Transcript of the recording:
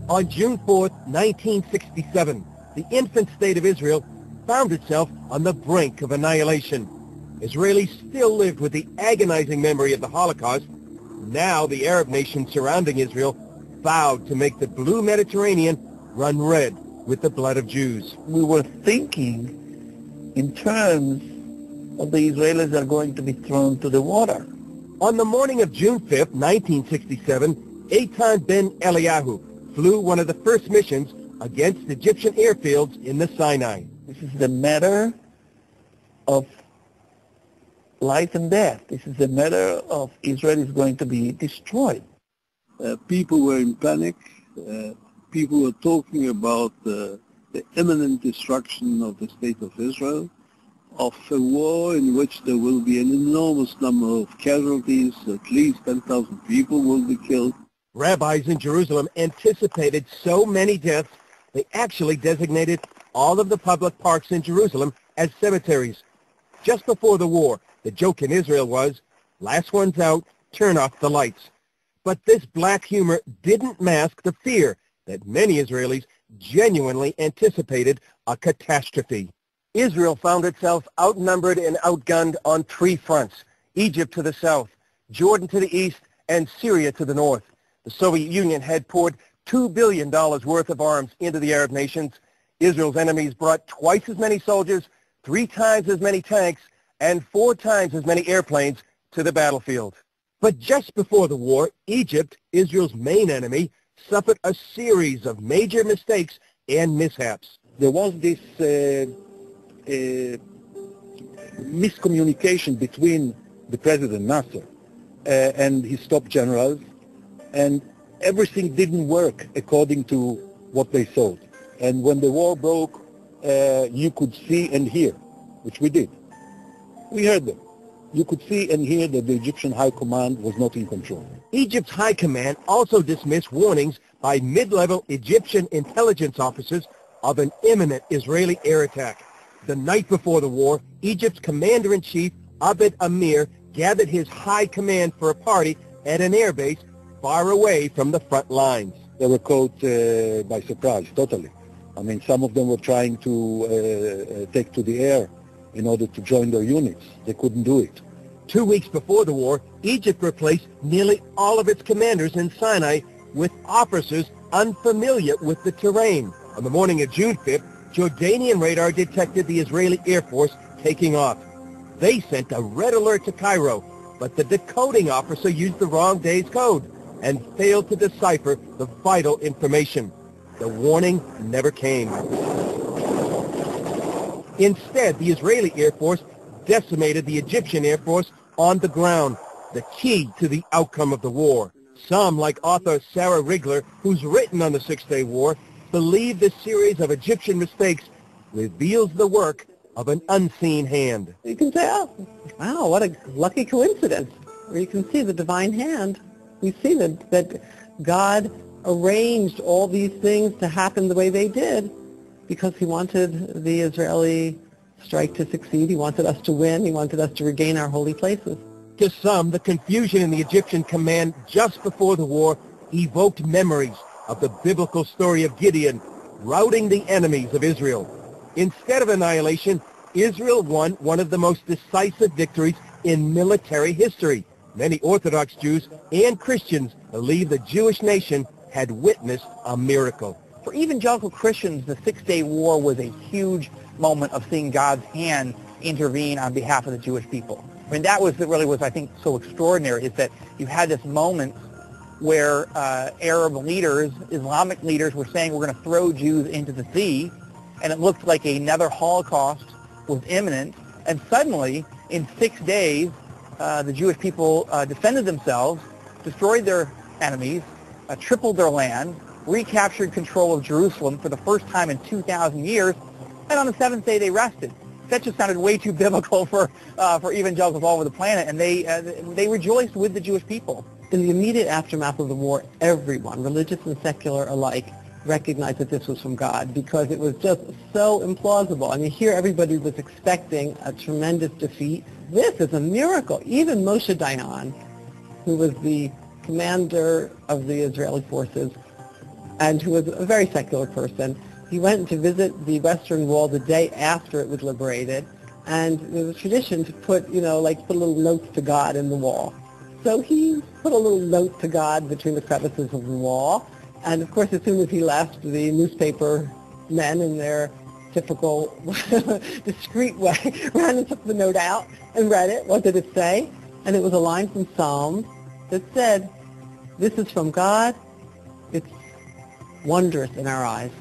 On June 4th, 1967, the infant state of Israel found itself on the brink of annihilation. Israelis still lived with the agonizing memory of the Holocaust. Now the Arab nations surrounding Israel vowed to make the blue Mediterranean run red with the blood of Jews. We were thinking in terms of the Israelis that are going to be thrown to the water. On the morning of June 5th, 1967, Eitan Ben Eliyahu flew one of the first missions against Egyptian airfields in the Sinai. This is the matter of life and death. This is the matter of Israel is going to be destroyed. People were in panic. People were talking about the imminent destruction of the state of Israel, of a war in which there will be an enormous number of casualties. At least 10,000 people will be killed. Rabbis in Jerusalem anticipated so many deaths, they actually designated all of the public parks in Jerusalem as cemeteries. Just before the war, the joke in Israel was, last one's out, turn off the lights. But this black humor didn't mask the fear that many Israelis genuinely anticipated a catastrophe. Israel found itself outnumbered and outgunned on three fronts: Egypt to the south, Jordan to the east, and Syria to the north. The Soviet Union had poured $2 billion worth of arms into the Arab nations. Israel's enemies brought twice as many soldiers, 3 times as many tanks, and 4 times as many airplanes to the battlefield. But just before the war, Egypt, Israel's main enemy, suffered a series of major mistakes and mishaps. There was this miscommunication between the President Nasser and his top generals, and everything didn't work according to what they thought. And when the war broke, you could see and hear, which we did. We heard them. You could see and hear that the Egyptian High Command was not in control. Egypt's High Command also dismissed warnings by mid-level Egyptian intelligence officers of an imminent Israeli air attack. The night before the war, Egypt's Commander-in-Chief, Abed Amir, gathered his high command for a party at an airbase far away from the front lines. They were caught by surprise, totally. I mean, some of them were trying to take to the air in order to join their units. They couldn't do it. 2 weeks before the war, Egypt replaced nearly all of its commanders in Sinai with officers unfamiliar with the terrain. On the morning of June 5th, Jordanian radar detected the Israeli Air Force taking off. They sent a red alert to Cairo, but the decoding officer used the wrong day's code and failed to decipher the vital information. The warning never came. Instead, the Israeli Air Force decimated the Egyptian Air Force on the ground, the key to the outcome of the war. Some, like author Sarah Rigler, who's written on the Six-Day War, believe this series of Egyptian mistakes reveals the work of an unseen hand. You can say, oh, wow, what a lucky coincidence. Or you can see the divine hand. We see that God arranged all these things to happen the way they did because he wanted the Israeli strike to succeed. He wanted us to win. He wanted us to regain our holy places. To some, the confusion in the Egyptian command just before the war evoked memories of the biblical story of Gideon routing the enemies of Israel. Instead of annihilation, Israel won one of the most decisive victories in military history. Many Orthodox Jews and Christians believe the Jewish nation had witnessed a miracle. For evangelical Christians, the Six-Day War was a huge moment of seeing God's hand intervene on behalf of the Jewish people. I mean, that was really was, I think, so extraordinary, is that you had this moment where Arab leaders, Islamic leaders, were saying we're going to throw Jews into the sea, and it looked like another Holocaust was imminent, and suddenly, in 6 days, the Jewish people defended themselves, destroyed their enemies, tripled their land, recaptured control of Jerusalem for the first time in 2,000 years, and on the 7th day they rested. That just sounded way too biblical for evangelicals all over the planet, and they rejoiced with the Jewish people. In the immediate aftermath of the war, everyone, religious and secular alike, recognized that this was from God because it was just so implausible. I mean, here everybody was expecting a tremendous defeat. This is a miracle. Even Moshe Dayan, who was the commander of the Israeli forces, and who was a very secular person. He went to visit the Western Wall the day after it was liberated, and there was a tradition to put, put little notes to God in the wall. So he put a little note to God between the crevices of the wall, and of course as soon as he left, the newspaper men in their typical discreet way ran and took the note out and read it. What did it say? And it was a line from Psalms that said, "This is from God. It's wondrous in our eyes."